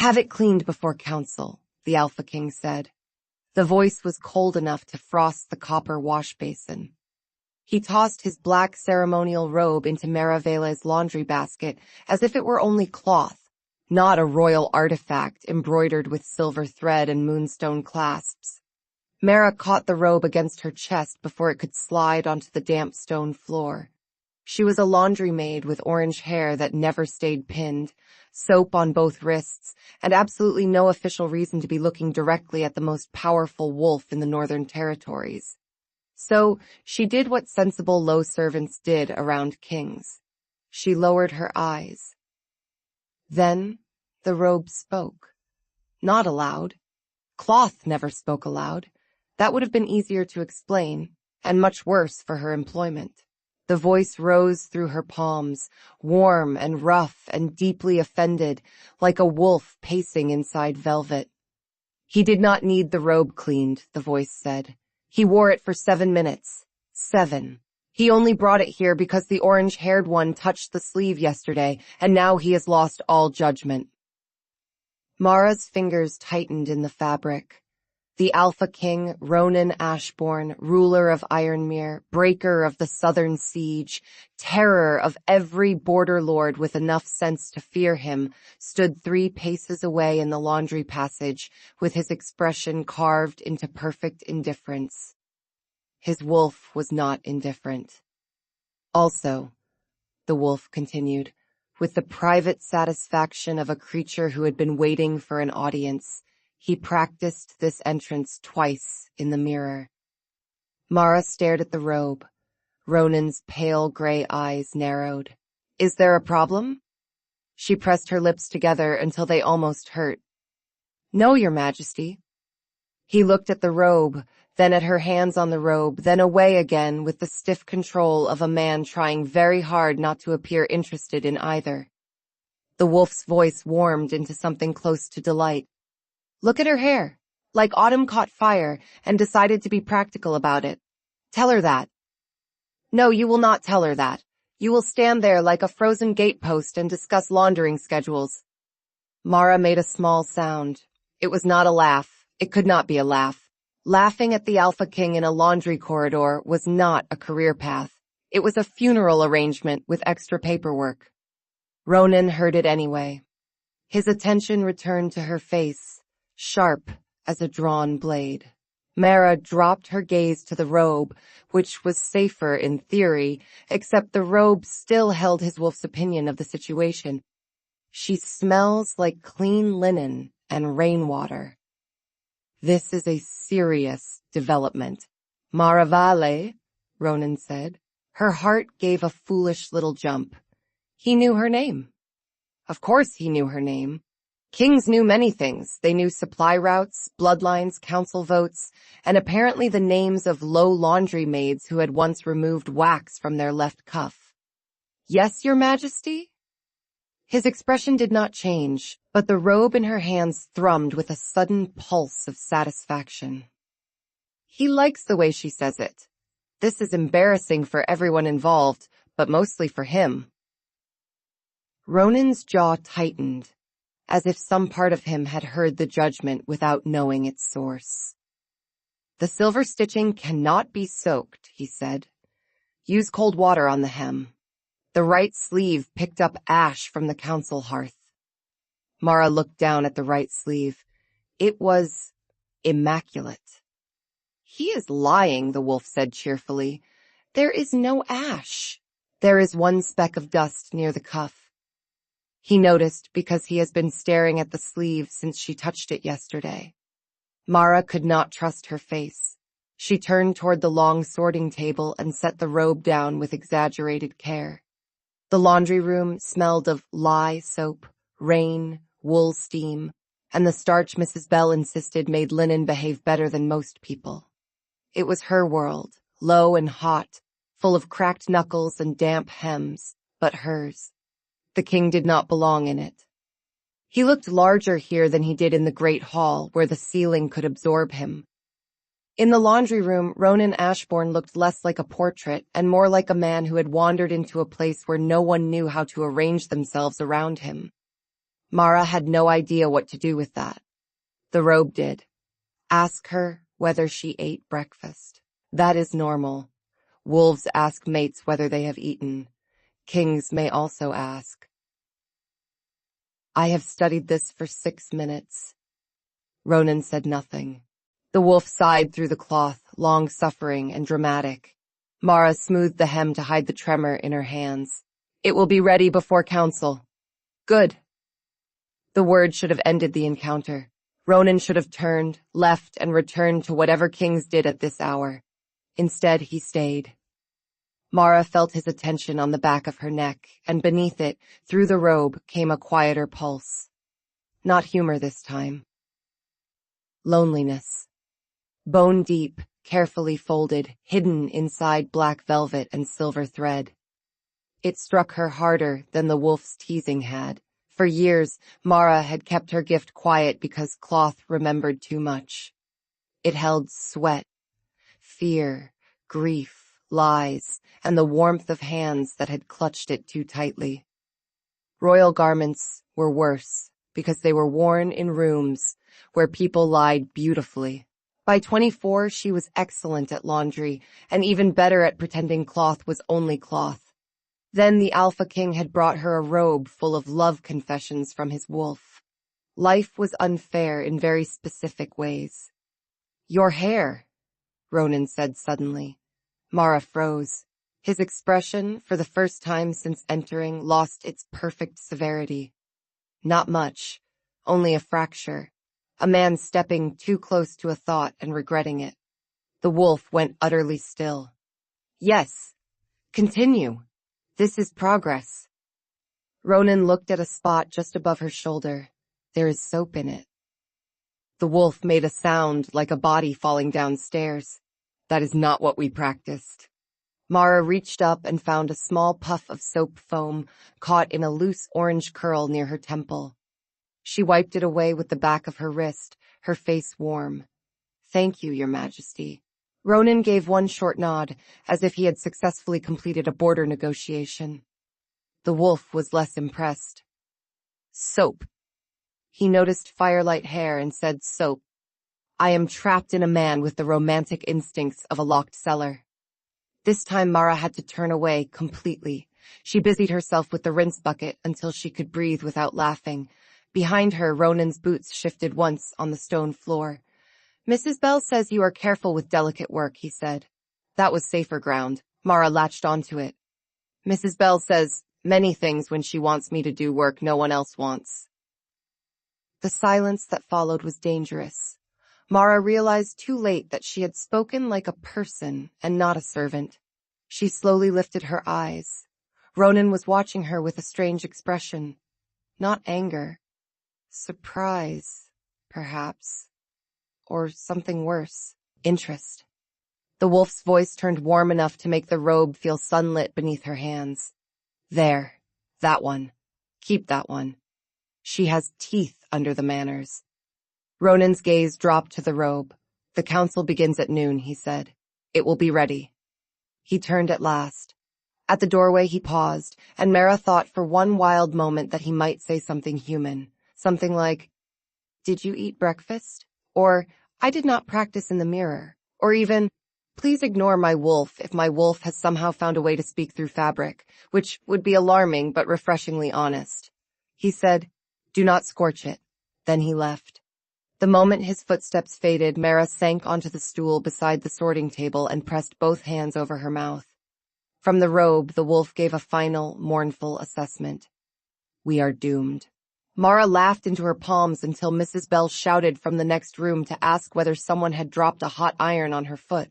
Have it cleaned before council, the Alpha King said. The voice was cold enough to frost the copper wash basin. He tossed his black ceremonial robe into Maravele's laundry basket as if it were only cloth, not a royal artifact embroidered with silver thread and moonstone clasps. Mara caught the robe against her chest before it could slide onto the damp stone floor. She was a laundry maid with orange hair that never stayed pinned, soap on both wrists, and absolutely no official reason to be looking directly at the most powerful wolf in the Northern Territories. So she did what sensible low servants did around kings. She lowered her eyes. Then the robe spoke. Not aloud. Cloth never spoke aloud. That would have been easier to explain, and much worse for her employment. The voice rose through her palms, warm and rough and deeply offended, like a wolf pacing inside velvet. He did not need the robe cleaned, the voice said. He wore it for 7 minutes. 7. He only brought it here because the orange-haired one touched the sleeve yesterday, and now he has lost all judgment. Mara's fingers tightened in the fabric. The Alpha King, Ronin Ashbourne, ruler of Ironmere, breaker of the southern siege, terror of every border lord with enough sense to fear him, stood 3 paces away in the laundry passage with his expression carved into perfect indifference. His wolf was not indifferent. Also, the wolf continued, with the private satisfaction of a creature who had been waiting for an audience, he practiced this entrance twice in the mirror. Mara stared at the robe. Ronin's pale gray eyes narrowed. Is there a problem? She pressed her lips together until they almost hurt. No, Your Majesty. He looked at the robe, then at her hands on the robe, then away again with the stiff control of a man trying very hard not to appear interested in either. The wolf's voice warmed into something close to delight. Look at her hair, like autumn caught fire and decided to be practical about it. Tell her that. No, you will not tell her that. You will stand there like a frozen gatepost and discuss laundering schedules. Mara made a small sound. It was not a laugh. It could not be a laugh. Laughing at the Alpha King in a laundry corridor was not a career path. It was a funeral arrangement with extra paperwork. Ronin heard it anyway. His attention returned to her face, sharp as a drawn blade. Mara dropped her gaze to the robe, which was safer in theory, except the robe still held his wolf's opinion of the situation. She smells like clean linen and rainwater. This is a serious development. Maravale, Ronin said. Her heart gave a foolish little jump. He knew her name. Of course he knew her name. Kings knew many things. They knew supply routes, bloodlines, council votes, and apparently the names of low laundry maids who had once removed wax from their left cuff. Yes, Your Majesty? His expression did not change, but the robe in her hands thrummed with a sudden pulse of satisfaction. He likes the way she says it. This is embarrassing for everyone involved, but mostly for him. Ronin's jaw tightened, as if some part of him had heard the judgment without knowing its source. The silver stitching cannot be soaked, he said. Use cold water on the hem. The right sleeve picked up ash from the council hearth. Mara looked down at the right sleeve. It was immaculate. He is lying, the wolf said cheerfully. There is no ash. There is one speck of dust near the cuff. He noticed because he has been staring at the sleeve since she touched it yesterday. Mara could not trust her face. She turned toward the long sorting table and set the robe down with exaggerated care. The laundry room smelled of lye soap, rain, wool steam, and the starch Mrs. Bell insisted made linen behave better than most people. It was her world, low and hot, full of cracked knuckles and damp hems, but hers. The king did not belong in it. He looked larger here than he did in the great hall, where the ceiling could absorb him. In the laundry room, Ronin Ashbourne looked less like a portrait and more like a man who had wandered into a place where no one knew how to arrange themselves around him. Mara had no idea what to do with that. The robe did. Ask her whether she ate breakfast. That is normal. Wolves ask mates whether they have eaten. Kings may also ask. I have studied this for 6 minutes. Ronin said nothing. The wolf sighed through the cloth, long-suffering and dramatic. Mara smoothed the hem to hide the tremor in her hands. It will be ready before council. Good. The word should have ended the encounter. Ronin should have turned, left, and returned to whatever kings did at this hour. Instead, he stayed. Mara felt his attention on the back of her neck, and beneath it, through the robe, came a quieter pulse. Not humor this time. Loneliness. Bone deep, carefully folded, hidden inside black velvet and silver thread. It struck her harder than the wolf's teasing had. For years, Mara had kept her gift quiet because cloth remembered too much. It held sweat, fear, grief, lies, and the warmth of hands that had clutched it too tightly. Royal garments were worse because they were worn in rooms where people lied beautifully. By 24, she was excellent at laundry and even better at pretending cloth was only cloth. Then the Alpha King had brought her a robe full of love confessions from his wolf. Life was unfair in very specific ways. Your hair, Ronin said suddenly. Mara froze. His expression, for the first time since entering, lost its perfect severity. Not much, only a fracture. A man stepping too close to a thought and regretting it. The wolf went utterly still. Yes, continue. This is progress. Ronin looked at a spot just above her shoulder. There is soap in it. The wolf made a sound like a body falling downstairs. That is not what we practiced. Mara reached up and found a small puff of soap foam caught in a loose orange curl near her temple. She wiped it away with the back of her wrist, her face warm. Thank you, Your Majesty. Ronin gave one short nod, as if he had successfully completed a border negotiation. The wolf was less impressed. Soap. He noticed firelight hair and said soap. I am trapped in a man with the romantic instincts of a locked cellar. This time Mara had to turn away completely. She busied herself with the rinse bucket until she could breathe without laughing. Behind her, Ronin's boots shifted once on the stone floor. Mrs. Bell says you are careful with delicate work, he said. That was safer ground. Mara latched onto it. Mrs. Bell says many things when she wants me to do work no one else wants. The silence that followed was dangerous. Mara realized too late that she had spoken like a person and not a servant. She slowly lifted her eyes. Ronin was watching her with a strange expression. Not anger. Surprise, perhaps. Or something worse. Interest. The wolf's voice turned warm enough to make the robe feel sunlit beneath her hands. There. That one. Keep that one. She has teeth under the manners. Ronin's gaze dropped to the robe. The council begins at noon, he said. It will be ready. He turned at last. At the doorway he paused, and Mara thought for one wild moment that he might say something human. Something like, Did you eat breakfast? Or, I did not practice in the mirror. Or even, please ignore my wolf if my wolf has somehow found a way to speak through fabric, which would be alarming but refreshingly honest. He said, do not scorch it. Then he left. The moment his footsteps faded, Mara sank onto the stool beside the sorting table and pressed both hands over her mouth. From the robe, the wolf gave a final, mournful assessment. We are doomed. Mara laughed into her palms until Mrs. Bell shouted from the next room to ask whether someone had dropped a hot iron on her foot.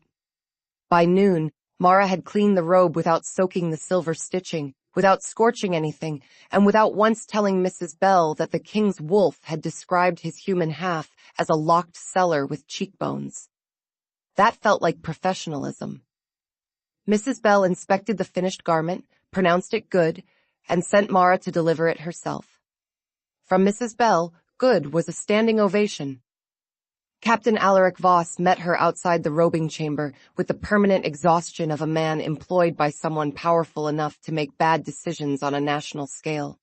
By noon, Mara had cleaned the robe without soaking the silver stitching, without scorching anything, and without once telling Mrs. Bell that the king's wolf had described his human half as a locked cellar with cheekbones. That felt like professionalism. Mrs. Bell inspected the finished garment, pronounced it good, and sent Mara to deliver it herself. From Mrs. Bell, good was a standing ovation. Captain Alaric Voss met her outside the robing chamber with the permanent exhaustion of a man employed by someone powerful enough to make bad decisions on a national scale.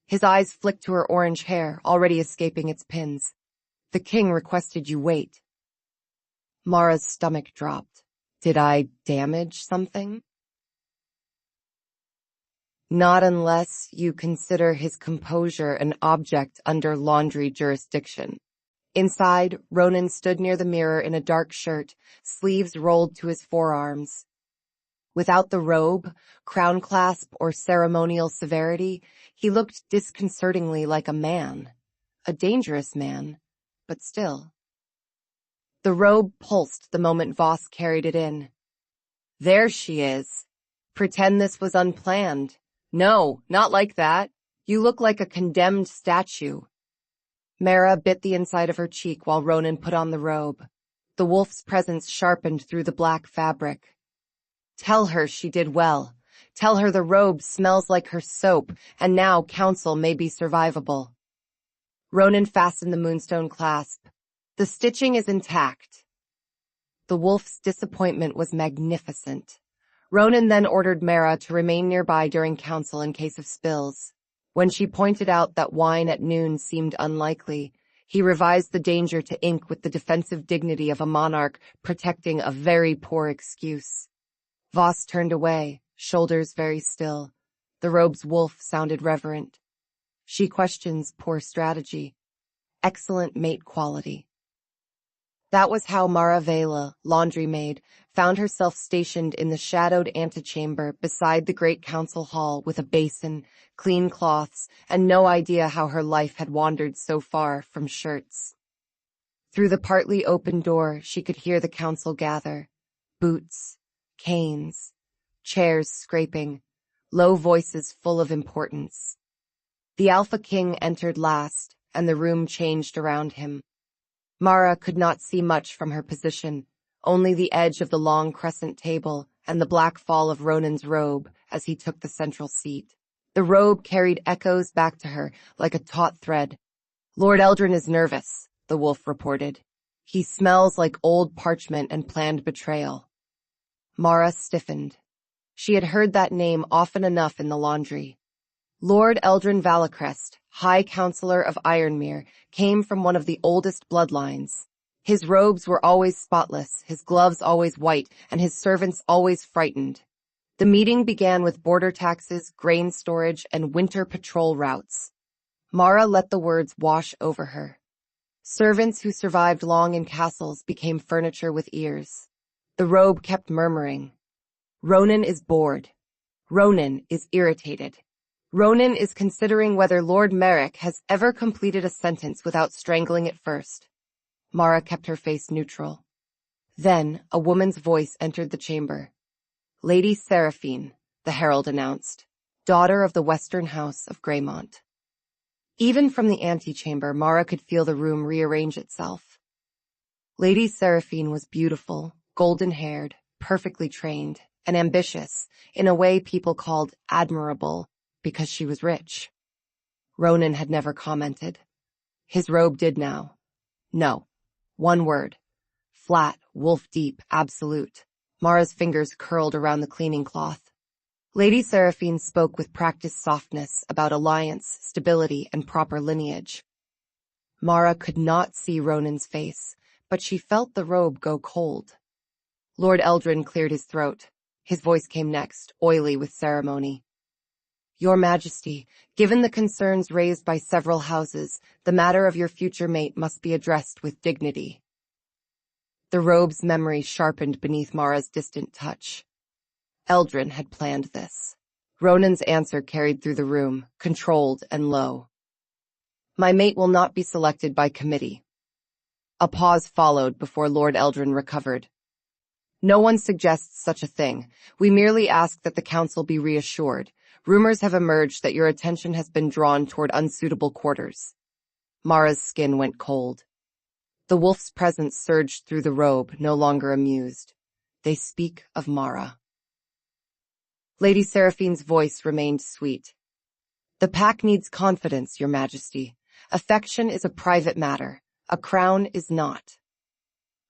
His eyes flicked to her orange hair, already escaping its pins. The king requested you wait. Mara's stomach dropped. Did I damage something? Not unless you consider his composure an object under laundry jurisdiction. Inside, Ronin stood near the mirror in a dark shirt, sleeves rolled to his forearms. Without the robe, crown clasp, or ceremonial severity, he looked disconcertingly like a man. A dangerous man, but still. The robe pulsed the moment Voss carried it in. There she is. Pretend this was unplanned. No, not like that. You look like a condemned statue. Mara bit the inside of her cheek while Ronin put on the robe. The wolf's presence sharpened through the black fabric. Tell her she did well. Tell her the robe smells like her soap, and now counsel may be survivable. Ronin fastened the moonstone clasp. The stitching is intact. The wolf's disappointment was magnificent. Ronin then ordered Mara to remain nearby during council in case of spills. When she pointed out that wine at noon seemed unlikely, he revised the danger to ink with the defensive dignity of a monarch protecting a very poor excuse. Voss turned away, shoulders very still. The robe's wolf sounded reverent. She questions poor strategy. Excellent mate quality. That was how Mara Vela, laundry maid, found herself stationed in the shadowed antechamber beside the great council hall with a basin, clean cloths, and no idea how her life had wandered so far from shirts. Through the partly open door, she could hear the council gather. Boots, canes, chairs scraping, low voices full of importance. The Alpha King entered last, and the room changed around him. Mara could not see much from her position, only the edge of the long crescent table and the black fall of Ronin's robe as he took the central seat. The robe carried echoes back to her like a taut thread. Lord Eldrin is nervous, the wolf reported. He smells like old parchment and planned betrayal. Mara stiffened. She had heard that name often enough in the laundry. Lord Eldrin Valacrest, High Counselor of Ironmere, came from one of the oldest bloodlines. His robes were always spotless, his gloves always white, and his servants always frightened. The meeting began with border taxes, grain storage, and winter patrol routes. Mara let the words wash over her. Servants who survived long in castles became furniture with ears. The robe kept murmuring. Ronin is bored. Ronin is irritated. Ronin is considering whether Lord Merrick has ever completed a sentence without strangling it first. Mara kept her face neutral. Then a woman's voice entered the chamber. Lady Seraphine, the herald announced, daughter of the Western House of Greymont. Even from the antechamber, Mara could feel the room rearrange itself. Lady Seraphine was beautiful, golden-haired, perfectly trained, and ambitious, in a way people called admirable, because she was rich. Ronin had never commented. His robe did now. No. One word. Flat, wolf-deep, absolute. Mara's fingers curled around the cleaning cloth. Lady Seraphine spoke with practiced softness about alliance, stability, and proper lineage. Mara could not see Ronin's face, but she felt the robe go cold. Lord Eldrin cleared his throat. His voice came next, oily with ceremony. Your Majesty, given the concerns raised by several houses, the matter of your future mate must be addressed with dignity. The robe's memory sharpened beneath Mara's distant touch. Eldrin had planned this. Ronin's answer carried through the room, controlled and low. My mate will not be selected by committee. A pause followed before Lord Eldrin recovered. No one suggests such a thing. We merely ask that the council be reassured. Rumors have emerged that your attention has been drawn toward unsuitable quarters. Mara's skin went cold. The wolf's presence surged through the robe, no longer amused. They speak of Mara. Lady Seraphine's voice remained sweet. The pack needs confidence, Your Majesty. Affection is a private matter. A crown is not.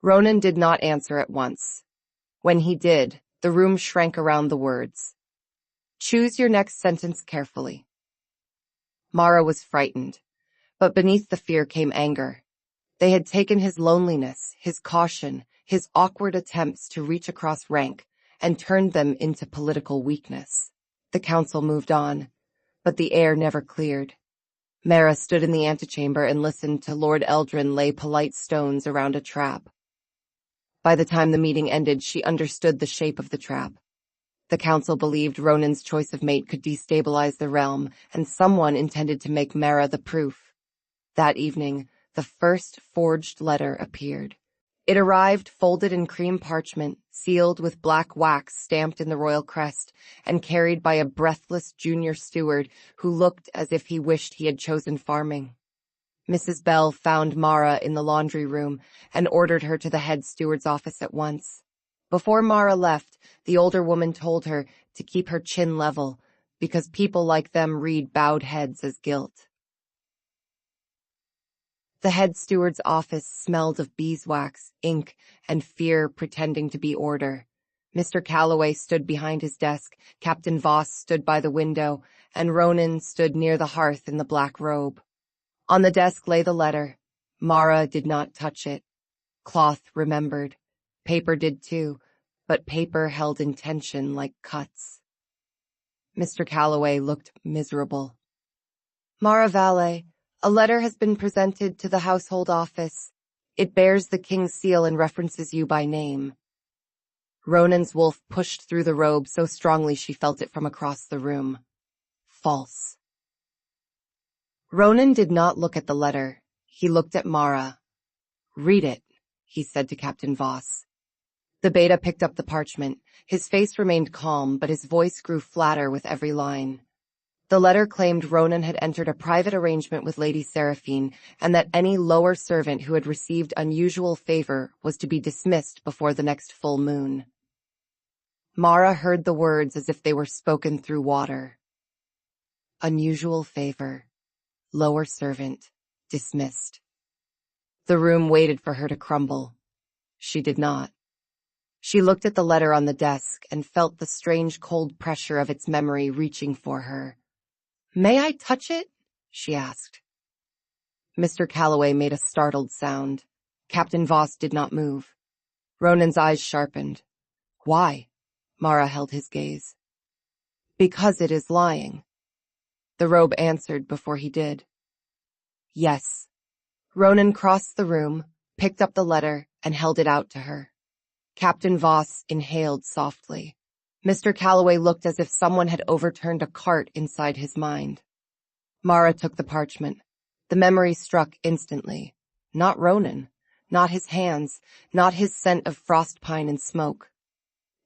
Ronin did not answer at once. When he did, the room shrank around the words. Choose your next sentence carefully. Mara was frightened, but beneath the fear came anger. They had taken his loneliness, his caution, his awkward attempts to reach across rank, and turned them into political weakness. The council moved on, but the air never cleared. Mara stood in the antechamber and listened to Lord Eldrin lay polite stones around a trap. By the time the meeting ended, she understood the shape of the trap. The council believed Ronin's choice of mate could destabilize the realm, and someone intended to make Mara the proof. That evening, the first forged letter appeared. It arrived folded in cream parchment, sealed with black wax stamped in the royal crest, and carried by a breathless junior steward who looked as if he wished he had chosen farming. Mrs. Bell found Mara in the laundry room and ordered her to the head steward's office at once. Before Mara left, the older woman told her to keep her chin level, because people like them read bowed heads as guilt. The head steward's office smelled of beeswax, ink, and fear pretending to be order. Mr. Calloway stood behind his desk, Captain Voss stood by the window, and Ronin stood near the hearth in the black robe. On the desk lay the letter. Mara did not touch it. Cloth remembered. Paper did too, but paper held intention like cuts. Mr. Calloway looked miserable. Mara Valet, a letter has been presented to the household office. It bears the king's seal and references you by name. Ronin's wolf pushed through the robe so strongly she felt it from across the room. False. Ronin did not look at the letter. He looked at Mara. Read it, he said to Captain Voss. The beta picked up the parchment. His face remained calm, but his voice grew flatter with every line. The letter claimed Ronin had entered a private arrangement with Lady Seraphine, and that any lower servant who had received unusual favor was to be dismissed before the next full moon. Mara heard the words as if they were spoken through water. Unusual favor. Lower servant. Dismissed. The room waited for her to crumble. She did not. She looked at the letter on the desk and felt the strange cold pressure of its memory reaching for her. May I touch it? She asked. Mr. Calloway made a startled sound. Captain Voss did not move. Ronin's eyes sharpened. Why? Mara held his gaze. Because it is lying. The robe answered before he did. Yes. Ronin crossed the room, picked up the letter, and held it out to her. Captain Voss inhaled softly. Mr. Calloway looked as if someone had overturned a cart inside his mind. Mara took the parchment. The memory struck instantly. Not Ronin. Not his hands. Not his scent of frost pine and smoke.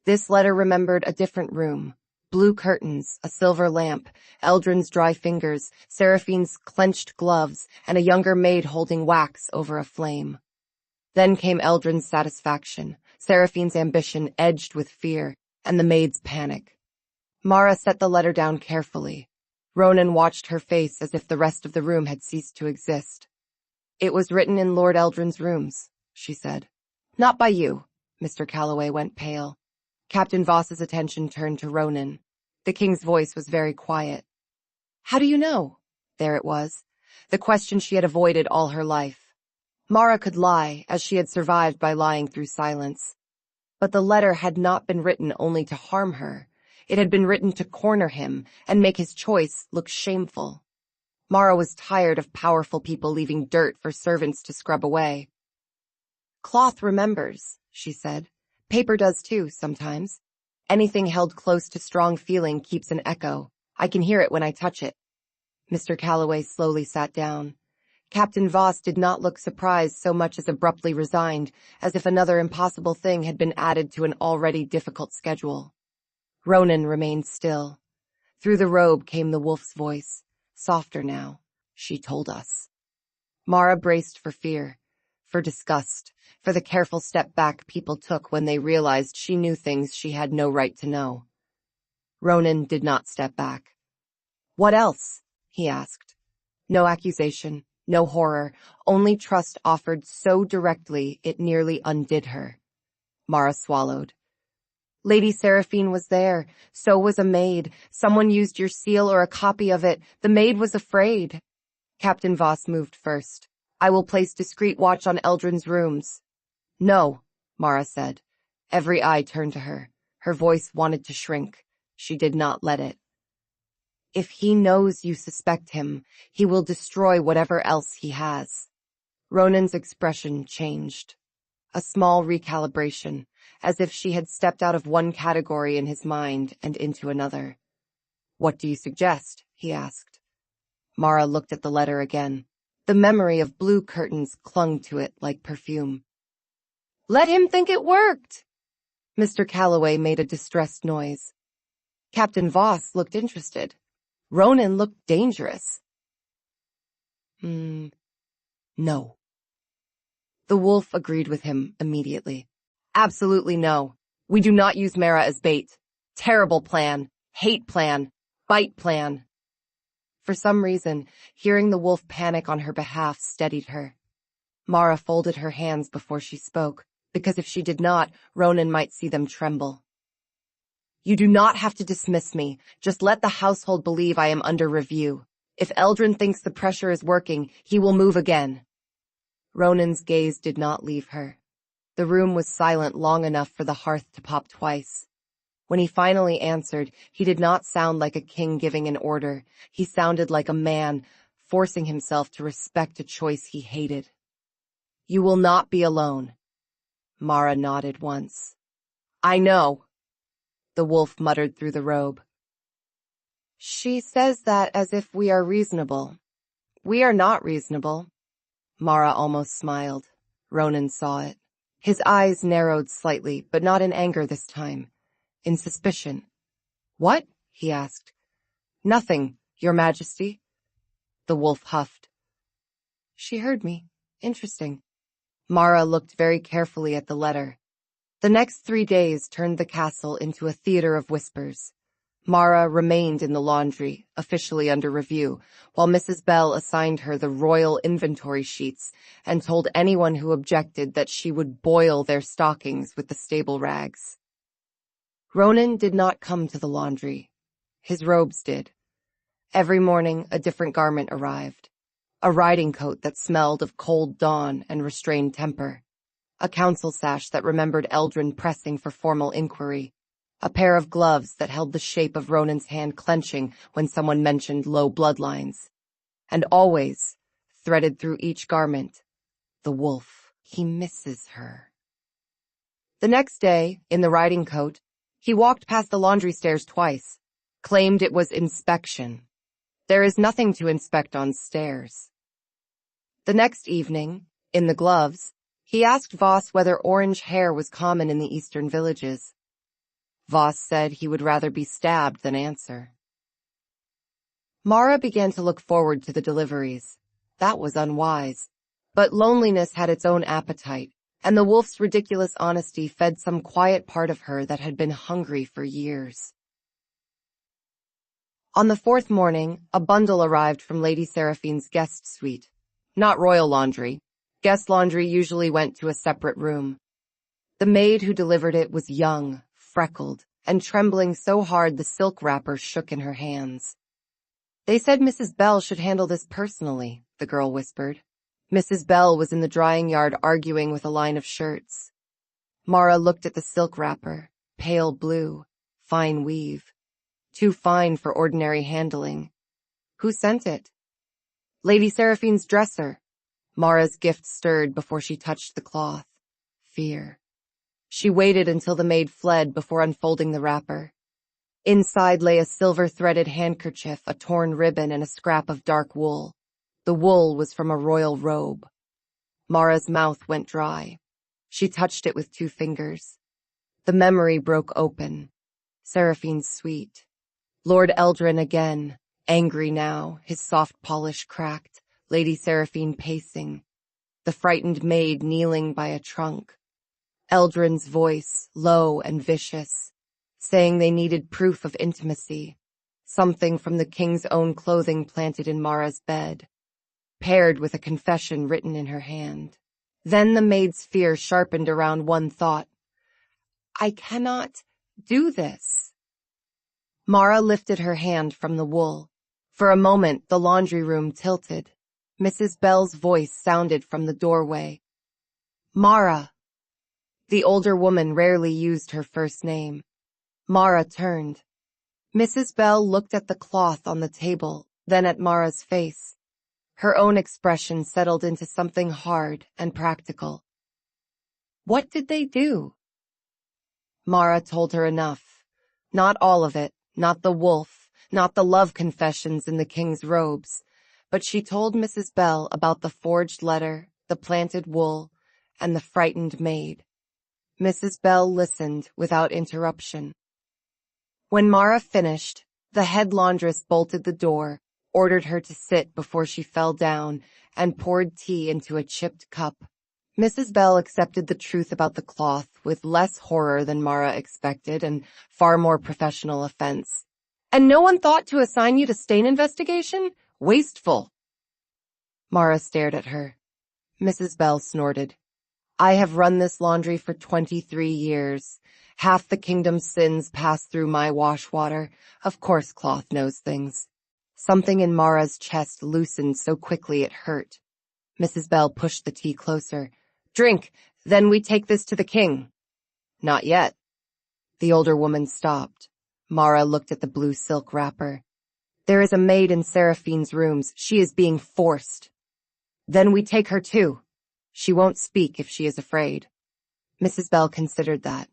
This letter remembered a different room. Blue curtains, a silver lamp, Eldrin's dry fingers, Seraphine's clenched gloves, and a younger maid holding wax over a flame. Then came Eldrin's satisfaction, Seraphine's ambition edged with fear, and the maid's panic. Mara set the letter down carefully. Ronin watched her face as if the rest of the room had ceased to exist. It was written in Lord Eldrin's rooms, she said. Not by you. Mr. Calloway went pale. Captain Voss's attention turned to Ronin. The king's voice was very quiet. How do you know? There it was. The question she had avoided all her life. Mara could lie, as she had survived by lying through silence. But the letter had not been written only to harm her. It had been written to corner him and make his choice look shameful. Mara was tired of powerful people leaving dirt for servants to scrub away. Cloth remembers, she said. Paper does too, sometimes. Anything held close to strong feeling keeps an echo. I can hear it when I touch it. Mr. Calloway slowly sat down. Captain Voss did not look surprised so much as abruptly resigned, as if another impossible thing had been added to an already difficult schedule. Ronin remained still. Through the robe came the wolf's voice, softer now. She told us. Mara braced for fear, for disgust, for the careful step back people took when they realized she knew things she had no right to know. Ronin did not step back. What else? He asked. No accusation, no horror, only trust offered so directly it nearly undid her. Mara swallowed. Lady Seraphine was there. So was a maid. Someone used your seal or a copy of it. The maid was afraid. Captain Voss moved first. I will place discreet watch on Eldrin's rooms. No, Mara said. Every eye turned to her. Her voice wanted to shrink. She did not let it. If he knows you suspect him, he will destroy whatever else he has. Ronin's expression changed. A small recalibration, as if she had stepped out of one category in his mind and into another. What do you suggest? He asked. Mara looked at the letter again. The memory of blue curtains clung to it like perfume. Let him think it worked! Mr. Calloway made a distressed noise. Captain Voss looked interested. Ronin looked dangerous. No. The wolf agreed with him immediately. Absolutely no. We do not use Mara as bait. Terrible plan. Hate plan. Bite plan. For some reason, hearing the wolf panic on her behalf steadied her. Mara folded her hands before she spoke, because if she did not, Ronin might see them tremble. You do not have to dismiss me. Just let the household believe I am under review. If Eldrin thinks the pressure is working, he will move again. Ronin's gaze did not leave her. The room was silent long enough for the hearth to pop twice. When he finally answered, he did not sound like a king giving an order. He sounded like a man, forcing himself to respect a choice he hated. You will not be alone. Mara nodded once. I know. The wolf muttered through the robe. She says that as if we are reasonable. We are not reasonable. Mara almost smiled. Ronin saw it. His eyes narrowed slightly, but not in anger this time. In suspicion. What? He asked. Nothing, Your Majesty. The wolf huffed. She heard me. Interesting. Mara looked very carefully at the letter. The next 3 days turned the castle into a theater of whispers. Mara remained in the laundry, officially under review, while Mrs. Bell assigned her the royal inventory sheets and told anyone who objected that she would boil their stockings with the stable rags. Ronin did not come to the laundry. His robes did. Every morning a different garment arrived. A riding coat that smelled of cold dawn and restrained temper. A council sash that remembered Eldrin pressing for formal inquiry. A pair of gloves that held the shape of Ronin's hand clenching when someone mentioned low bloodlines. And always, threaded through each garment, the wolf. He misses her. The next day, in the riding coat, he walked past the laundry stairs twice, claimed it was inspection. There is nothing to inspect on stairs. The next evening, in the gloves, he asked Voss whether orange hair was common in the eastern villages. Voss said he would rather be stabbed than answer. Mara began to look forward to the deliveries. That was unwise. But loneliness had its own appetite, and the wolf's ridiculous honesty fed some quiet part of her that had been hungry for years. On the 4th morning, a bundle arrived from Lady Seraphine's guest suite. Not royal laundry. Guest laundry usually went to a separate room. The maid who delivered it was young, freckled, and trembling so hard the silk wrapper shook in her hands. They said Mrs. Bell should handle this personally, the girl whispered. Mrs. Bell was in the drying yard arguing with a line of shirts. Mara looked at the silk wrapper, pale blue, fine weave. Too fine for ordinary handling. Who sent it? Lady Seraphine's dresser. Mara's gift stirred before she touched the cloth. Fear. She waited until the maid fled before unfolding the wrapper. Inside lay a silver-threaded handkerchief, a torn ribbon, and a scrap of dark wool. The wool was from a royal robe. Mara's mouth went dry. She touched it with 2 fingers. The memory broke open. Seraphine's suite. Lord Eldrin again, angry now, his soft polish cracked, Lady Seraphine pacing. The frightened maid kneeling by a trunk. Eldrin's voice, low and vicious, saying they needed proof of intimacy, something from the king's own clothing planted in Mara's bed, paired with a confession written in her hand. Then the maid's fear sharpened around one thought. I cannot. do this." Mara lifted her hand from the wool. For a moment, the laundry room tilted. Mrs. Bell's voice sounded from the doorway. "Mara." The older woman rarely used her first name. Mara turned. Mrs. Bell looked at the cloth on the table, then at Mara's face. Her own expression settled into something hard and practical. "What did they do?" Mara told her enough. Not all of it, not the wolf, not the love confessions in the king's robes, but she told Mrs. Bell about the forged letter, the planted wool, and the frightened maid. Mrs. Bell listened without interruption. When Mara finished, the head laundress bolted the door, ordered her to sit before she fell down, and poured tea into a chipped cup. Mrs. Bell accepted the truth about the cloth with less horror than Mara expected and far more professional offense. "And no one thought to assign you to stain investigation? Wasteful." Mara stared at her. Mrs. Bell snorted. "I have run this laundry for 23 years. Half the kingdom's sins pass through my wash water. Of course cloth knows things." Something in Mara's chest loosened so quickly it hurt. Mrs. Bell pushed the tea closer. "Drink, then we take this to the king." "Not yet." The older woman stopped. Mara looked at the blue silk wrapper. "There is a maid in Seraphine's rooms. She is being forced." "Then we take her too. She won't speak if she is afraid." Mrs. Bell considered that.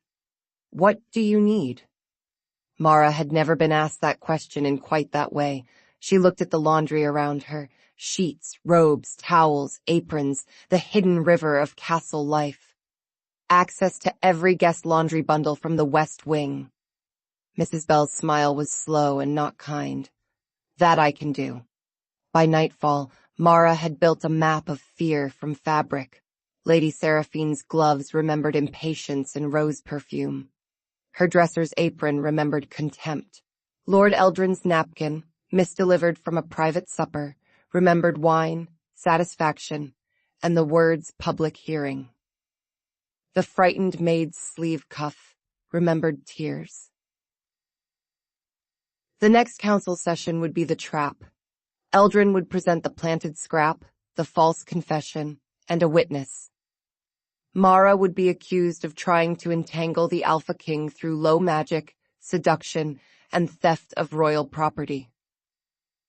"What do you need?" Mara had never been asked that question in quite that way. She looked at the laundry around her. Sheets, robes, towels, aprons, the hidden river of castle life. Access to every guest laundry bundle from the West Wing. Mrs. Bell's smile was slow and not kind. "That I can do." By nightfall, Mara had built a map of fear from fabric. Lady Seraphine's gloves remembered impatience and rose perfume. Her dresser's apron remembered contempt. Lord Eldrin's napkin, misdelivered from a private supper, remembered wine, satisfaction, and the words public hearing. The frightened maid's sleeve cuff remembered tears. The next council session would be the trap. Eldrin would present the planted scrap, the false confession, and a witness. Mara would be accused of trying to entangle the Alpha King through low magic, seduction, and theft of royal property.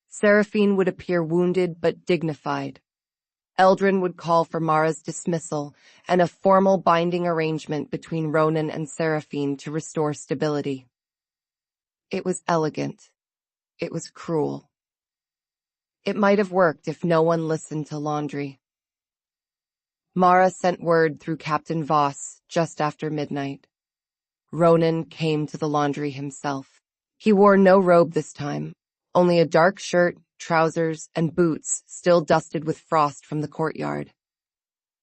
Seraphine would appear wounded but dignified. Eldrin would call for Mara's dismissal and a formal binding arrangement between Ronin and Seraphine to restore stability. It was elegant. It was cruel. It might have worked if no one listened to laundry. Mara sent word through Captain Voss just after midnight. Ronin came to the laundry himself. He wore no robe this time, only a dark shirt, trousers, and boots still dusted with frost from the courtyard.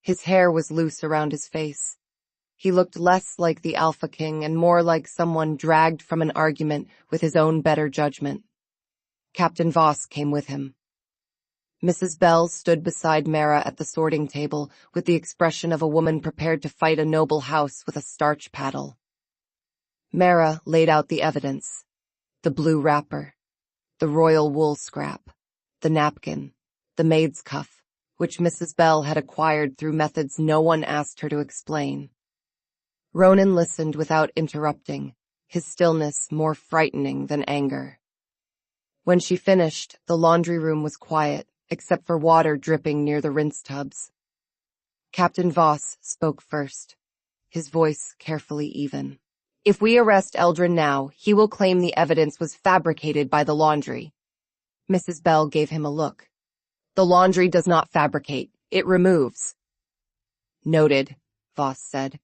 His hair was loose around his face. He looked less like the Alpha King and more like someone dragged from an argument with his own better judgment. Captain Voss came with him. Mrs. Bell stood beside Mara at the sorting table with the expression of a woman prepared to fight a noble house with a starch paddle. Mara laid out the evidence: the blue wrapper, the royal wool scrap, the napkin, the maid's cuff, which Mrs. Bell had acquired through methods no one asked her to explain. Ronin listened without interrupting, his stillness more frightening than anger. When she finished, the laundry room was quiet, except for water dripping near the rinse tubs. Captain Voss spoke first, his voice carefully even. "If we arrest Eldrin now, he will claim the evidence was fabricated by the laundry." Mrs. Bell gave him a look. "The laundry does not fabricate. It removes." "Noted," Voss said.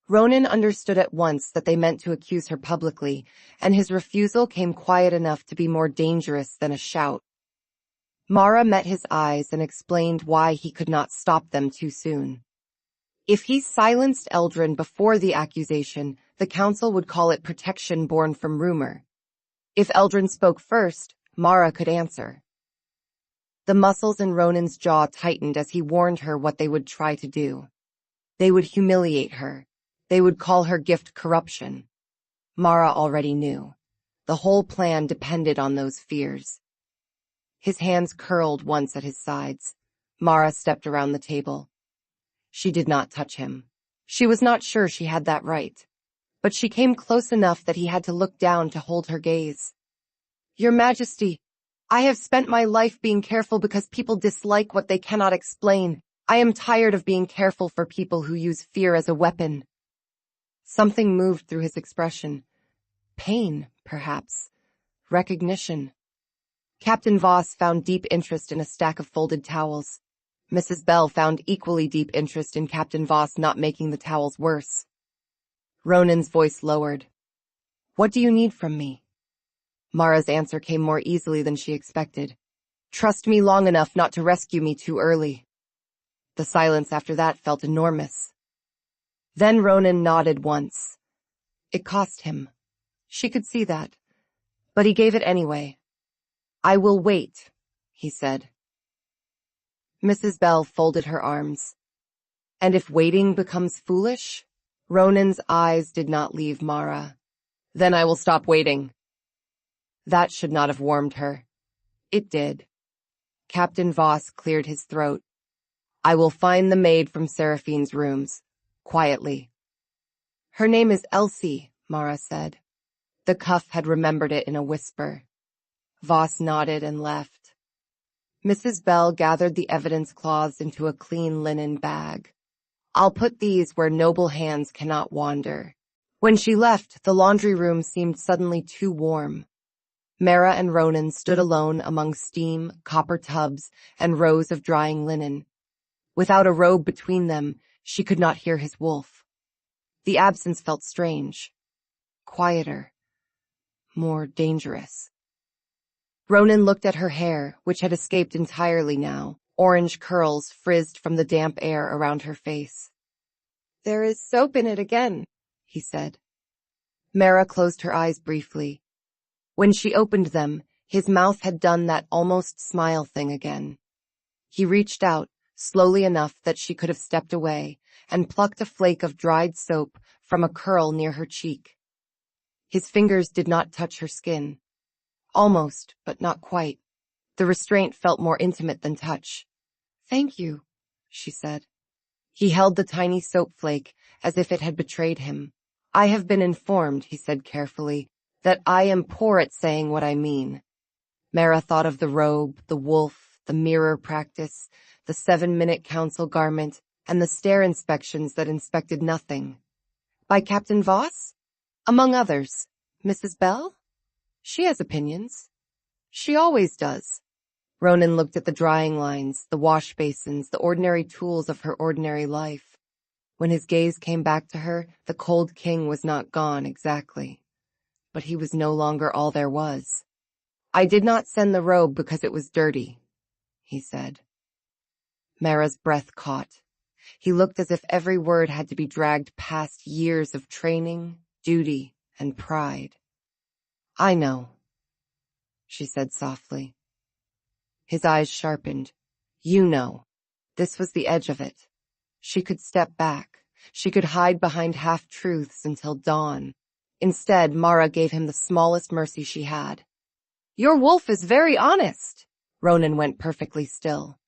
Ronin understood at once that they meant to accuse her publicly, and his refusal came quiet enough to be more dangerous than a shout. Mara met his eyes and explained why he could not stop them too soon. If he silenced Eldrin before the accusation, the council would call it protection born from rumor. If Eldrin spoke first, Mara could answer. The muscles in Ronin's jaw tightened as he warned her what they would try to do. They would humiliate her. They would call her gift corruption. Mara already knew. The whole plan depended on those fears. His hands curled once at his sides. Mara stepped around the table. She did not touch him. She was not sure she had that right. But she came close enough that he had to look down to hold her gaze. Your Majesty, I have spent my life being careful because people dislike what they cannot explain. I am tired of being careful for people who use fear as a weapon. Something moved through his expression. Pain, perhaps. Recognition. Captain Voss found deep interest in a stack of folded towels. Mrs. Bell found equally deep interest in Captain Voss not making the towels worse. Ronin's voice lowered. What do you need from me? Mara's answer came more easily than she expected. Trust me long enough not to rescue me too early. The silence after that felt enormous. Then Ronin nodded once. It cost him. She could see that. But he gave it anyway. I will wait, he said. Mrs. Bell folded her arms. And if waiting becomes foolish? Ronin's eyes did not leave Mara. Then I will stop waiting. That should not have warmed her. It did. Captain Voss cleared his throat. I will find the maid from Seraphine's rooms. Quietly. Her name is Elsie, Mara said. The cuff had remembered it in a whisper. Voss nodded and left. Mrs. Bell gathered the evidence cloths into a clean linen bag. I'll put these where noble hands cannot wander. When she left, the laundry room seemed suddenly too warm. Mara and Ronin stood alone among steam, copper tubs, and rows of drying linen. Without a robe between them, she could not hear his wolf. The absence felt strange. Quieter. More dangerous. Ronin looked at her hair, which had escaped entirely now. Orange curls frizzed from the damp air around her face. There is soap in it again, he said. Mara closed her eyes briefly. When she opened them, his mouth had done that almost smile thing again. He reached out, slowly enough that she could have stepped away, and plucked a flake of dried soap from a curl near her cheek. His fingers did not touch her skin. Almost, but not quite. The restraint felt more intimate than touch. Thank you, she said. He held the tiny soap flake as if it had betrayed him. I have been informed, he said carefully, that I am poor at saying what I mean. Mara thought of the robe, the wolf, the mirror practice, the 7-minute council garment, and the stare inspections that inspected nothing. By Captain Voss? Among others. Mrs. Bell? She has opinions. She always does. Ronin looked at the drying lines, the wash basins, the ordinary tools of her ordinary life. When his gaze came back to her, the cold king was not gone exactly. But he was no longer all there was. I did not send the robe because it was dirty, he said. Mara's breath caught. He looked as if every word had to be dragged past years of training, duty, and pride. I know, she said softly. His eyes sharpened. You know. This was the edge of it. She could step back. She could hide behind half-truths until dawn. Instead, Mara gave him the smallest mercy she had. Your wolf is very honest. Ronin went perfectly still.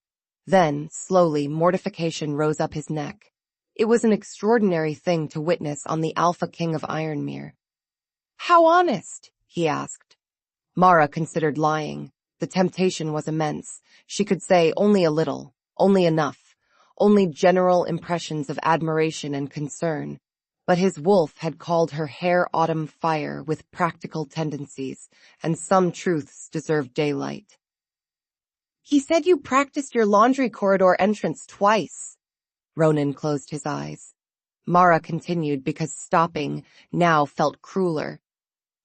Then, slowly, mortification rose up his neck. It was an extraordinary thing to witness on the Alpha King of Ironmere. How honest? He asked. Mara considered lying. The temptation was immense. She could say only a little, only enough, only general impressions of admiration and concern. But his wolf had called her hair autumn fire with practical tendencies, and some truths deserved daylight. He said you practiced your laundry corridor entrance twice. Ronin closed his eyes. Mara continued because stopping now felt crueler.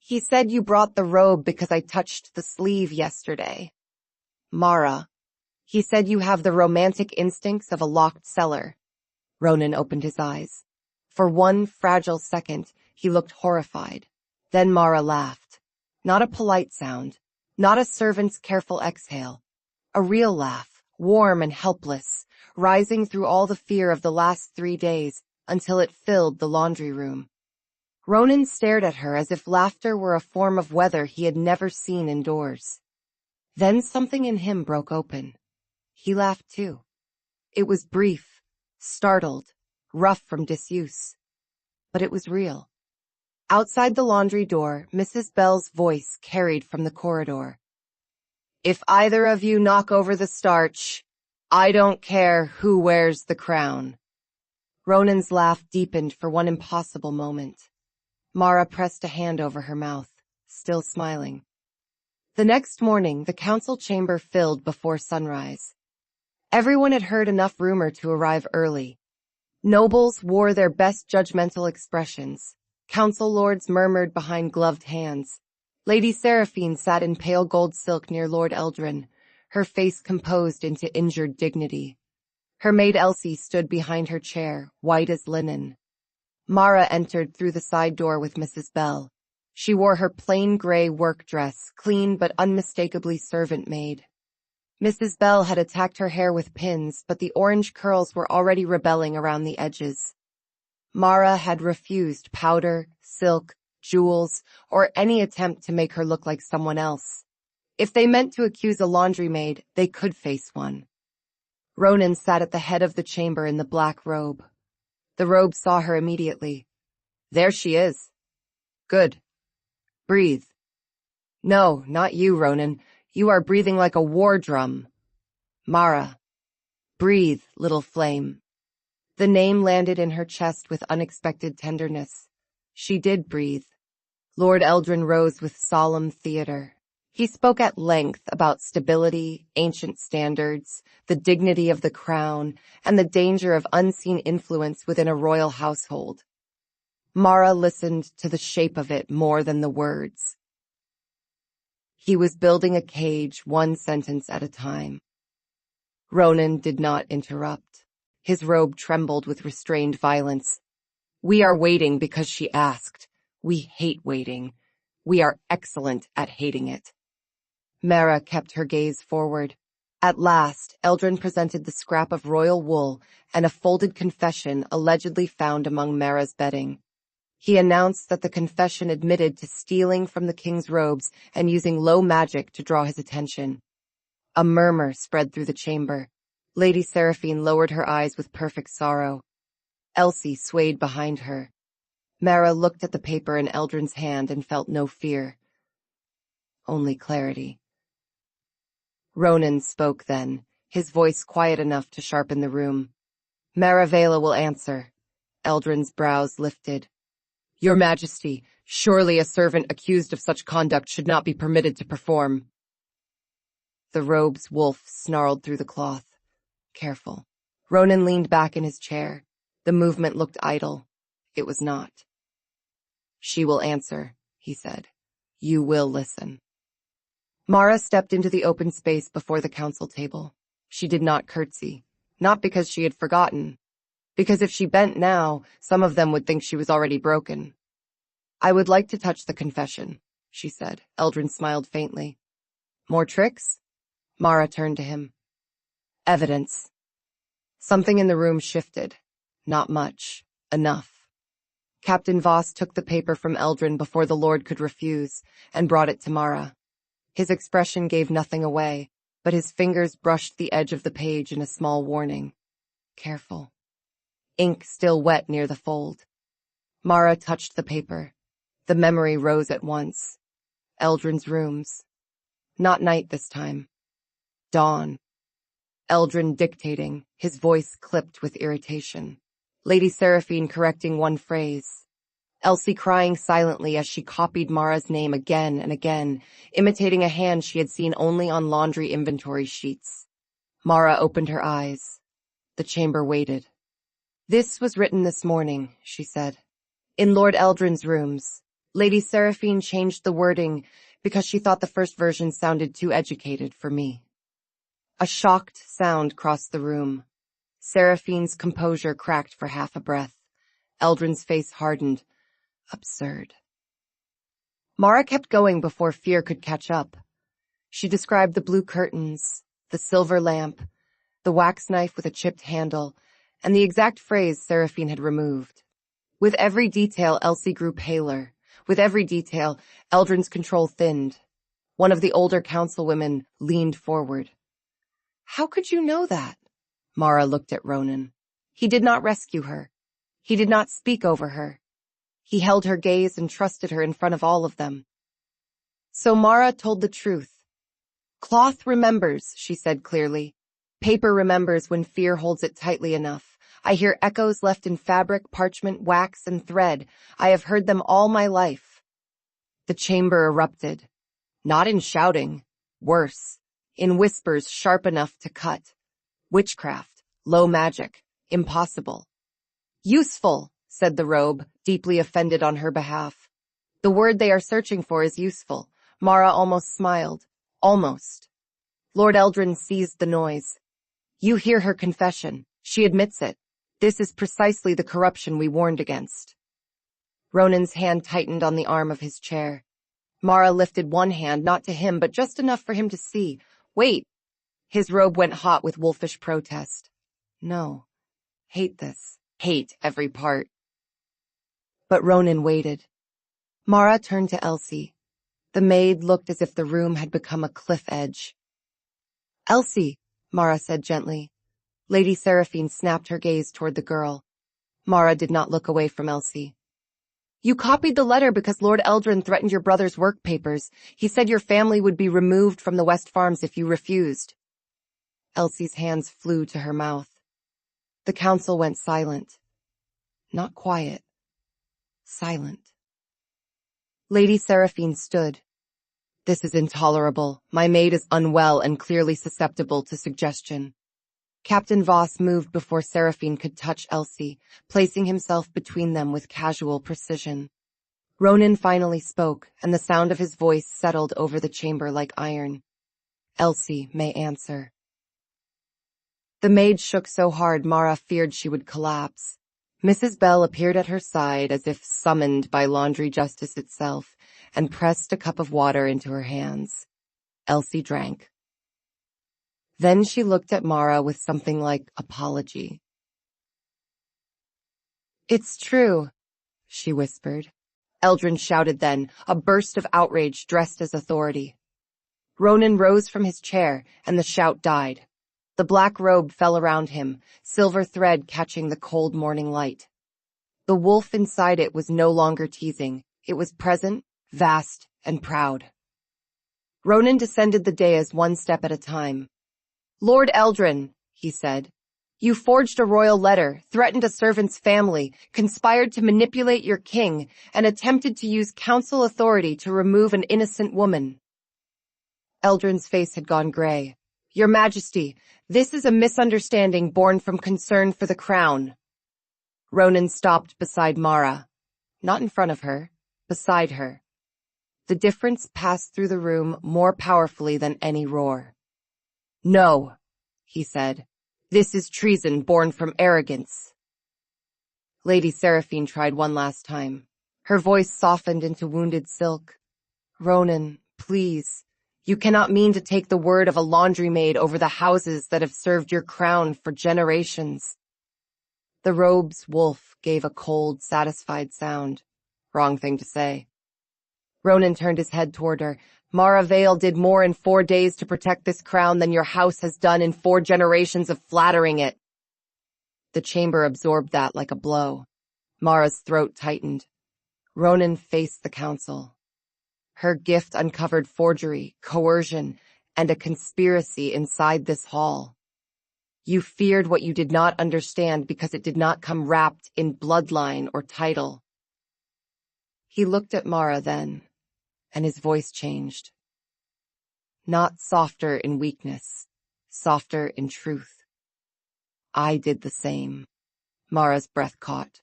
He said you brought the robe because I touched the sleeve yesterday. Mara. He said you have the romantic instincts of a locked cellar. Ronin opened his eyes. For one fragile second, he looked horrified. Then Mara laughed. Not a polite sound. Not a servant's careful exhale. A real laugh, warm and helpless, rising through all the fear of the last 3 days until it filled the laundry room. Ronin stared at her as if laughter were a form of weather he had never seen indoors. Then something in him broke open. He laughed too. It was brief, startled, rough from disuse. But it was real. Outside the laundry door, Mrs. Bell's voice carried from the corridor. "If either of you knock over the starch, I don't care who wears the crown." Ronin's laugh deepened for one impossible moment. Mara pressed a hand over her mouth, still smiling. The next morning, the council chamber filled before sunrise. Everyone had heard enough rumor to arrive early. Nobles wore their best judgmental expressions. Council lords murmured behind gloved hands. Lady Seraphine sat in pale gold silk near Lord Eldrin, her face composed into injured dignity. Her maid Elsie stood behind her chair, white as linen. Mara entered through the side door with Mrs. Bell. She wore her plain gray work dress, clean but unmistakably servant maid. Mrs. Bell had attacked her hair with pins, but the orange curls were already rebelling around the edges. Mara had refused powder, silk, jewels, or any attempt to make her look like someone else. If they meant to accuse a laundry maid, they could face one. Ronin sat at the head of the chamber in the black robe. The robe saw her immediately. "There she is." "Good. Breathe." "No, not you, Ronin. You are breathing like a war drum." "Mara. Breathe, little flame." The name landed in her chest with unexpected tenderness. She did breathe. Lord Eldrin rose with solemn theater. He spoke at length about stability, ancient standards, the dignity of the crown, and the danger of unseen influence within a royal household. Mara listened to the shape of it more than the words. He was building a cage, one sentence at a time. Ronin did not interrupt. His robe trembled with restrained violence. "We are waiting because she asked. We hate waiting. We are excellent at hating it." Mara kept her gaze forward. At last, Eldrin presented the scrap of royal wool and a folded confession allegedly found among Mara's bedding. He announced that the confession admitted to stealing from the king's robes and using low magic to draw his attention. A murmur spread through the chamber. Lady Seraphine lowered her eyes with perfect sorrow. Elsie swayed behind her. Mara looked at the paper in Eldrin's hand and felt no fear. Only clarity. Ronin spoke then, his voice quiet enough to sharpen the room. "Maravela will answer." Eldrin's brows lifted. "Your Majesty, surely a servant accused of such conduct should not be permitted to perform." The robe's wolf snarled through the cloth. Careful. Ronin leaned back in his chair. The movement looked idle. It was not. "She will answer," he said. "You will listen." Mara stepped into the open space before the council table. She did not curtsy, not because she had forgotten, because if she bent now, some of them would think she was already broken. "I would like to touch the confession," she said. Eldrin smiled faintly. "More tricks?" Mara turned to him. "Evidence." Something in the room shifted. Not much. Enough. Captain Voss took the paper from Eldrin before the Lord could refuse, and brought it to Mara. His expression gave nothing away, but his fingers brushed the edge of the page in a small warning. Careful. Ink still wet near the fold. Mara touched the paper. The memory rose at once. Eldrin's rooms. Not night this time. Dawn. Eldrin dictating, his voice clipped with irritation. Lady Seraphine correcting one phrase. Elsie crying silently as she copied Mara's name again and again, imitating a hand she had seen only on laundry inventory sheets. Mara opened her eyes. The chamber waited. "This was written this morning," she said. "In Lord Eldrin's rooms. Lady Seraphine changed the wording because she thought the first version sounded too educated for me." A shocked sound crossed the room. Seraphine's composure cracked for half a breath. Eldrin's face hardened. Absurd. Mara kept going before fear could catch up. She described the blue curtains, the silver lamp, the wax knife with a chipped handle, and the exact phrase Seraphine had removed. With every detail, Elsie grew paler. With every detail, Eldrin's control thinned. One of the older councilwomen leaned forward. "How could you know that?" Mara looked at Ronin. He did not rescue her. He did not speak over her. He held her gaze and trusted her in front of all of them. So Mara told the truth. "Cloth remembers," she said clearly. "Paper remembers when fear holds it tightly enough. I hear echoes left in fabric, parchment, wax, and thread. I have heard them all my life." The chamber erupted. Not in shouting. Worse. In whispers sharp enough to cut. Witchcraft. Low magic. Impossible. "Useful," said the Robe, deeply offended on her behalf. "The word they are searching for is useful." Mara almost smiled. Almost. Lord Eldrin seized the noise. "You hear her confession. She admits it. This is precisely the corruption we warned against." Ronin's hand tightened on the arm of his chair. Mara lifted one hand, not to him, but just enough for him to see. "Wait." His robe went hot with wolfish protest. "No. Hate this. Hate every part." But Ronin waited. Mara turned to Elsie. The maid looked as if the room had become a cliff edge. "Elsie," Mara said gently. Lady Seraphine snapped her gaze toward the girl. Mara did not look away from Elsie. "You copied the letter because Lord Eldrin threatened your brother's work papers. He said your family would be removed from the West Farms if you refused." Elsie's hands flew to her mouth. The council went silent. Not quiet. Silent. Lady Seraphine stood. "This is intolerable. My maid is unwell and clearly susceptible to suggestion." Captain Voss moved before Seraphine could touch Elsie, placing himself between them with casual precision. Ronin finally spoke, and the sound of his voice settled over the chamber like iron. "Elsie may answer." The maid shook so hard Mara feared she would collapse. Mrs. Bell appeared at her side as if summoned by laundry justice itself, and pressed a cup of water into her hands. Elsie drank. Then she looked at Mara with something like apology. "It's true," she whispered. Eldrin shouted then, a burst of outrage dressed as authority. Ronin rose from his chair, and the shout died. The black robe fell around him, silver thread catching the cold morning light. The wolf inside it was no longer teasing. It was present, vast, and proud. Ronin descended the dais one step at a time. "Lord Eldrin," he said, "you forged a royal letter, threatened a servant's family, conspired to manipulate your king, and attempted to use council authority to remove an innocent woman." Eldrin's face had gone gray. "Your Majesty, this is a misunderstanding born from concern for the crown." Ronin stopped beside Mara. Not in front of her, beside her. The difference passed through the room more powerfully than any roar. "No," he said. "This is treason born from arrogance." Lady Seraphine tried one last time. Her voice softened into wounded silk. "Ronin, please. You cannot mean to take the word of a laundry maid over the houses that have served your crown for generations." The robe's wolf gave a cold, satisfied sound. Wrong thing to say. Ronin turned his head toward her. "Mara Vale did more in 4 days to protect this crown than your house has done in 4 generations of flattering it." The chamber absorbed that like a blow. Mara's throat tightened. Ronin faced the council. Her gift uncovered forgery, coercion, and a conspiracy inside this hall. You feared what you did not understand because it did not come wrapped in bloodline or title. He looked at Mara then, and his voice changed. Not softer in weakness, softer in truth. "I did the same." Mara's breath caught.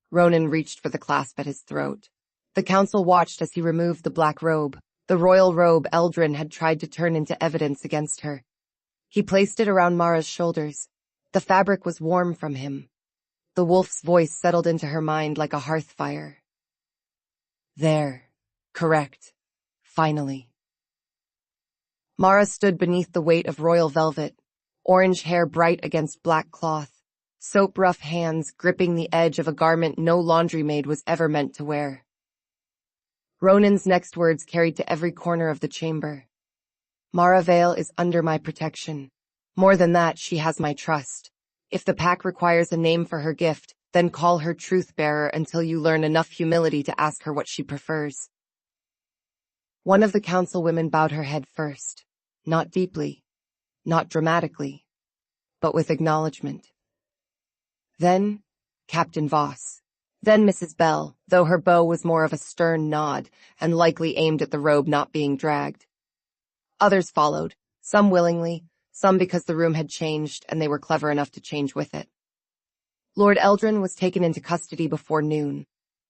Ronin reached for the clasp at his throat. The council watched as he removed the black robe, the royal robe Eldrin had tried to turn into evidence against her. He placed it around Mara's shoulders. The fabric was warm from him. The wolf's voice settled into her mind like a hearth fire. "There. Correct. Finally." Mara stood beneath the weight of royal velvet, orange hair bright against black cloth. soap-rough hands gripping the edge of a garment no laundry maid was ever meant to wear. Ronin's next words carried to every corner of the chamber. Mara Vale is under my protection. More than that, she has my trust. If the pack requires a name for her gift, then call her Truth-Bearer until you learn enough humility to ask her what she prefers. One of the councilwomen bowed her head first, not deeply, not dramatically, but with acknowledgement. Then, Captain Voss. Then Mrs. Bell, though her bow was more of a stern nod and likely aimed at the robe not being dragged. Others followed, some willingly, some because the room had changed and they were clever enough to change with it. Lord Eldrin was taken into custody before noon.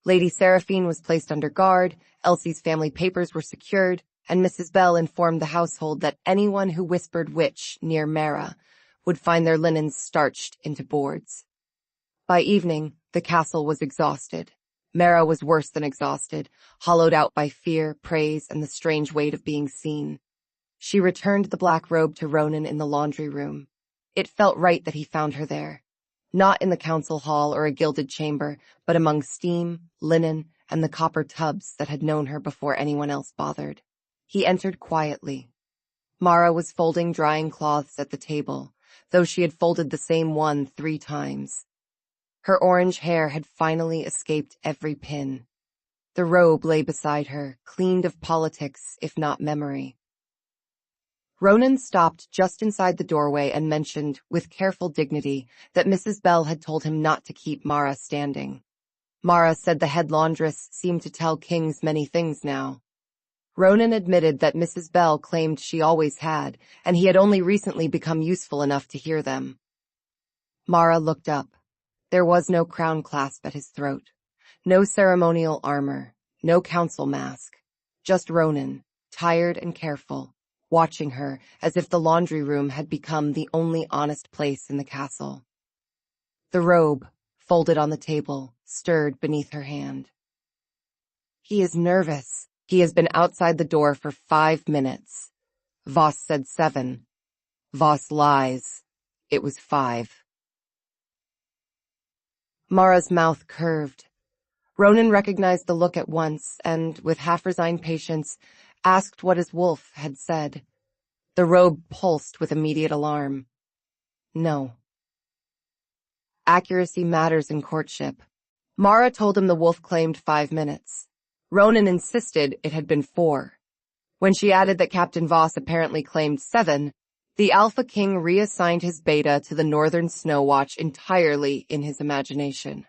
Lady Seraphine was placed under guard, Elsie's family papers were secured, and Mrs. Bell informed the household that anyone who whispered witch near Mara would find their linens starched into boards. By evening, the castle was exhausted. Mara was worse than exhausted, hollowed out by fear, praise, and the strange weight of being seen. She returned the black robe to Ronin in the laundry room. It felt right that he found her there. Not in the council hall or a gilded chamber, but among steam, linen, and the copper tubs that had known her before anyone else bothered. He entered quietly. Mara was folding drying cloths at the table, though she had folded the same one 3 times. Her orange hair had finally escaped every pin. The robe lay beside her, cleaned of politics, if not memory. Ronin stopped just inside the doorway and mentioned, with careful dignity, that Mrs. Bell had told him not to keep Mara standing. Mara said the head laundress seemed to tell kings many things now. Ronin admitted that Mrs. Bell claimed she always had, and he had only recently become useful enough to hear them. Mara looked up. There was no crown clasp at his throat, no ceremonial armor, no council mask, just Ronin, tired and careful, watching her as if the laundry room had become the only honest place in the castle. The robe, folded on the table, stirred beneath her hand. He is nervous. He has been outside the door for 5 minutes. Voss said 7. Voss lies. It was 5. Mara's mouth curved. Ronin recognized the look at once and, with half-resigned patience, asked what his wolf had said. The robe pulsed with immediate alarm. No. Accuracy matters in courtship. Mara told him the wolf claimed 5 minutes. Ronin insisted it had been 4. When she added that Captain Voss apparently claimed 7, the Alpha King reassigned his beta to the Northern Snow Watch entirely in his imagination.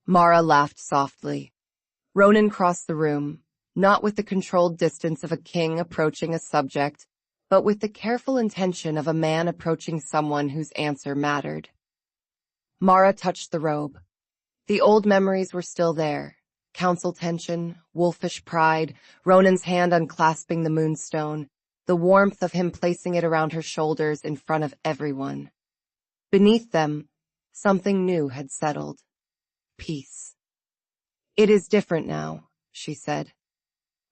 Mara laughed softly. Ronin crossed the room, not with the controlled distance of a king approaching a subject, but with the careful intention of a man approaching someone whose answer mattered. Mara touched the robe. The old memories were still there. Council tension, wolfish pride, Ronin's hand unclasping the moonstone, the warmth of him placing it around her shoulders in front of everyone. Beneath them, something new had settled. Peace. It is different now, she said.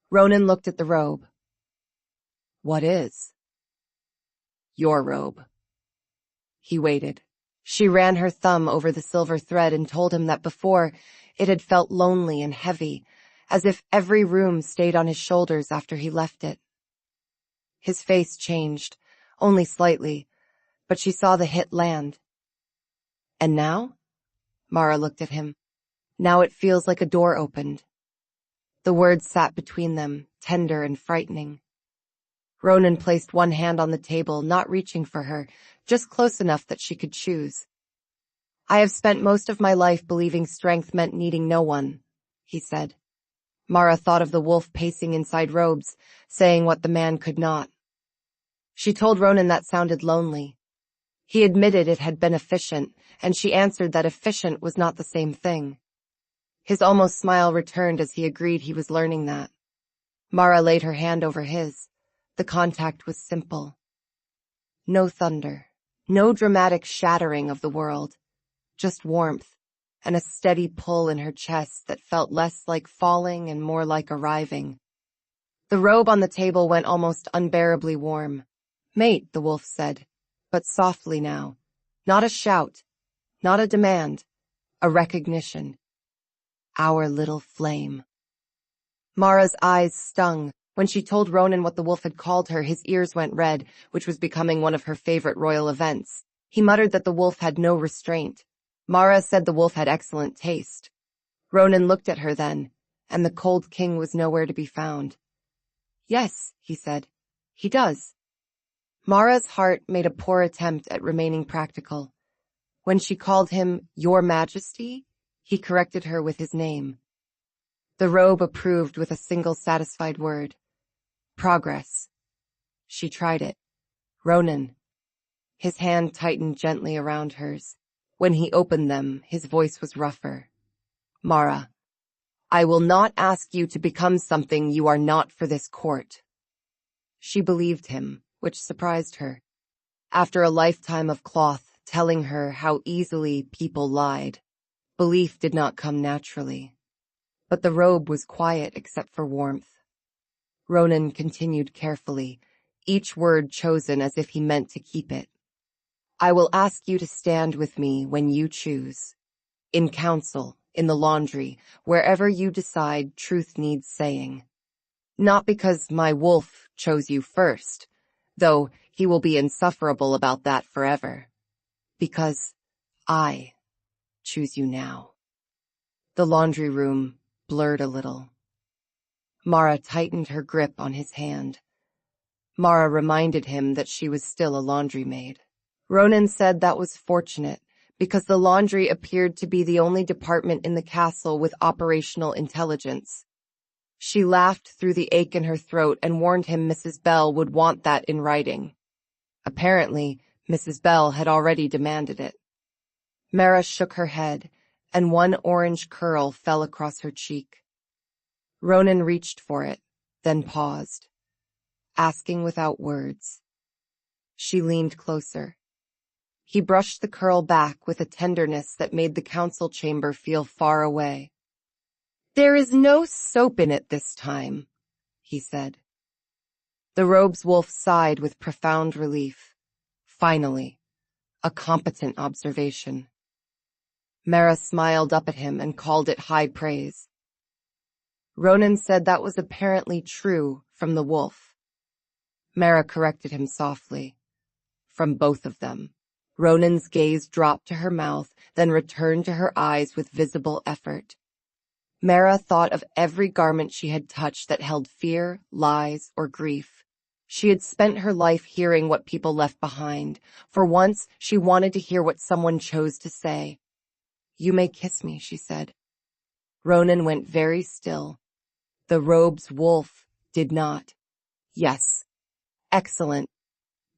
Ronin looked at the robe. What is? Your robe. He waited. She ran her thumb over the silver thread and told him that before it had felt lonely and heavy, as if every room stayed on his shoulders after he left it. His face changed, only slightly, but she saw the hit land. And now? Mara looked at him. Now it feels like a door opened. The words sat between them, tender and frightening. Ronin placed one hand on the table, not reaching for her, just close enough that she could choose. I have spent most of my life believing strength meant needing no one, he said. Mara thought of the wolf pacing inside robes, saying what the man could not. She told Ronin that sounded lonely. He admitted it had been efficient, and she answered that efficient was not the same thing. His almost smile returned as he agreed he was learning that. Mara laid her hand over his. The contact was simple. No thunder, no dramatic shattering of the world, just warmth, and a steady pull in her chest that felt less like falling and more like arriving. The robe on the table went almost unbearably warm. Mate, the wolf said, but softly now. Not a shout, Not a demand, a recognition. Our little flame. Mara's eyes stung. When she told Ronin what the wolf had called her, his ears went red, which was becoming one of her favorite royal events. He muttered that the wolf had no restraint. Mara said the wolf had excellent taste. Ronin looked at her then, and the cold king was nowhere to be found. Yes, he said, he does. Mara's heart made a poor attempt at remaining practical. When she called him Your Majesty, he corrected her with his name. The Robe approved with a single satisfied word. Progress. She tried it. Ronin. His hand tightened gently around hers. When he opened them, his voice was rougher. Mara, I will not ask you to become something you are not for this court. She believed him, which surprised her. After a lifetime of cloth telling her how easily people lied, belief did not come naturally. But the Robe was quiet except for warmth. Ronin continued carefully, each word chosen as if he meant to keep it. I will ask you to stand with me when you choose. In council, in the laundry, wherever you decide truth needs saying. Not because my wolf chose you first, though he will be insufferable about that forever. Because I choose you now. The laundry room blurred a little. Mara tightened her grip on his hand. Mara reminded him that she was still a laundry maid. Ronin said that was fortunate, because the laundry appeared to be the only department in the castle with operational intelligence. She laughed through the ache in her throat and warned him Mrs. Bell would want that in writing. Apparently, Mrs. Bell had already demanded it. Mara shook her head, and one orange curl fell across her cheek. Ronin reached for it, then paused, asking without words. She leaned closer. He brushed the curl back with a tenderness that made the council chamber feel far away. There is no soap in it this time, he said. The Robe's wolf sighed with profound relief. Finally, a competent observation. Mara smiled up at him and called it high praise. Ronin said that was apparently true from the wolf. Mara corrected him softly. From both of them. Ronin's gaze dropped to her mouth, then returned to her eyes with visible effort. Mara thought of every garment she had touched that held fear, lies, or grief. She had spent her life hearing what people left behind. For once, she wanted to hear what someone chose to say. You may kiss me, she said. Ronin went very still. The Robe's wolf did not. Yes. Excellent.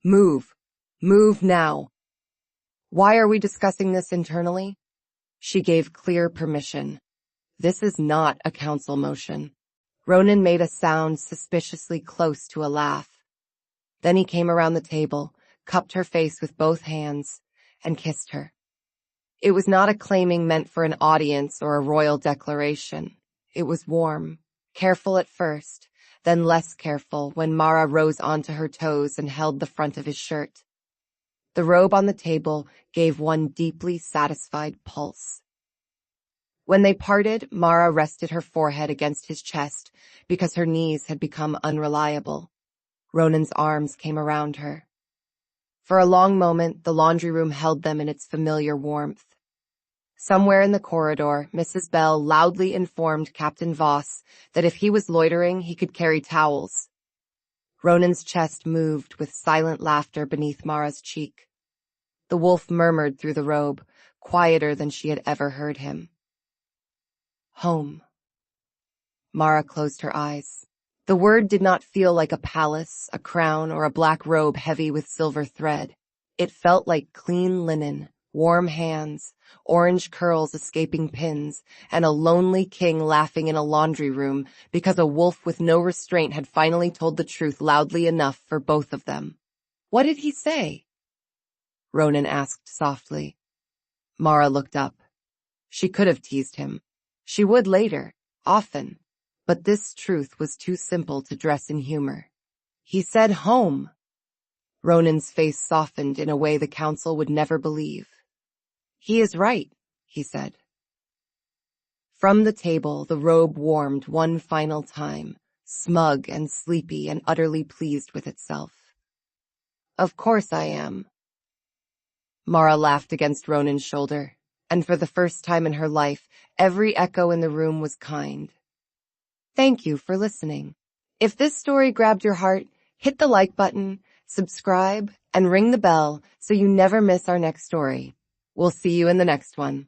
Move. Move now. Why are we discussing this internally? She gave clear permission. This is not a council motion. Ronin made a sound suspiciously close to a laugh. Then he came around the table, cupped her face with both hands, and kissed her. It was not a claiming meant for an audience or a royal declaration. It was warm, careful at first, then less careful when Mara rose onto her toes and held the front of his shirt. The robe on the table gave one deeply satisfied pulse. When they parted, Mara rested her forehead against his chest because her knees had become unreliable. Ronin's arms came around her. For a long moment, the laundry room held them in its familiar warmth. Somewhere in the corridor, Mrs. Bell loudly informed Captain Voss that if he was loitering, he could carry towels. Ronin's chest moved with silent laughter beneath Mara's cheek. The wolf murmured through the robe, quieter than she had ever heard him. Home. Mara closed her eyes. The word did not feel like a palace, a crown, or a black robe heavy with silver thread. It felt like clean linen, warm hands, orange curls escaping pins, and a lonely king laughing in a laundry room because a wolf with no restraint had finally told the truth loudly enough for both of them. What did he say? Ronin asked softly. Mara looked up. She could have teased him. She would later, often, but this truth was too simple to dress in humor. He said home. Ronin's face softened in a way the council would never believe. He is right, he said. From the table, the robe warmed one final time, smug and sleepy and utterly pleased with itself. Of course I am. Mara laughed against Ronin's shoulder, and for the first time in her life, every echo in the room was kind. Thank you for listening. If this story grabbed your heart, hit the like button, subscribe, and ring the bell so you never miss our next story. We'll see you in the next one.